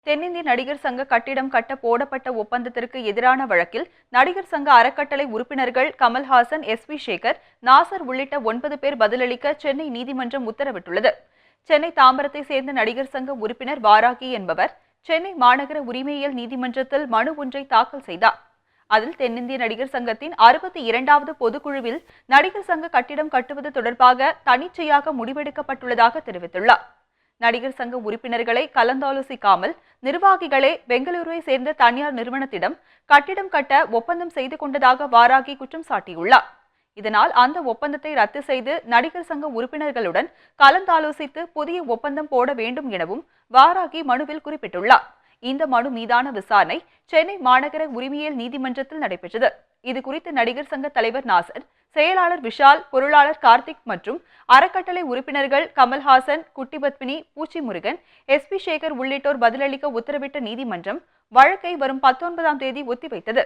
தென்னிந்திய நடிகர் சங்க கட்டிடம் கட்ட போடப்பட்ட ஒப்பந்தத்திற்கு எதிரான வழக்கில் நடிகர் சங்க அறக்கட்டளை உறுப்பினர்கள் கமல்ஹாசன், எஸ்.வி. சேகர், நாசர் உள்ளிட்ட 9 பேர் பதிலளிக்க சென்னை நீதிமன்றம் உத்தரவிட்டுள்ளது. சென்னை தாம்பரத்தை சேர்ந்த நடிகர் சங்க உறுப்பினர் வாராகி என்பவர் சென்னை மாநகர உரிமையியல் நீதிமன்றத்தில் மனு ஒன்றை தாக்கல் செய்தார். அதில் தென்னிந்திய நடிகர் சங்கத்தின் 62வது பொதுக்குழுவில் நடிகர் சங்க கட்டிடம் கட்டுவது தொடர்பாக தன்னிச்சையாக முடிவெடுக்கப்பட்டுள்ளதாக தெரிவித்துள்ளார். நடிகர் சங்க உறுப்பினர்களை கலந்தாலோசிக்காமல் நிர்வாகிகளே பெங்களூருவை சேர்ந்த தனியார் நிறுவனத்திடம் கட்டிடம் கட்ட ஒப்பந்தம் செய்து கொண்டதாக வாராகி குற்றம் சாட்டியுள்ளார். இதனால் அந்த ஒப்பந்தத்தை ரத்து செய்து நடிகர் சங்க உறுப்பினர்களுடன் கலந்தாலோசித்து புதிய ஒப்பந்தம் போட வேண்டும் எனவும் வாராகி மனுவில் குறிப்பிட்டுள்ளார். இந்த மனு மீதான விசாரணை சென்னை மாநகர உரிமையியல் நீதிமன்றத்தில் நடைபெற்றது. இதுகுறித்து நடிகர் சங்க தலைவர் நாசர், செயலாளர் விஷால், பொருளாளர் கார்த்திக் மற்றும் அறக்கட்டளை உறுப்பினர்கள் கமல்ஹாசன், குட்டி பத்மினி, பூச்சி முருகன், எஸ்.பி. சேகர் உள்ளிட்டோர் பதிலளிக்க உத்தரவிட்ட நீதிமன்றம் வழக்கை வரும் 19ஆம் தேதி ஒத்திவைத்தது.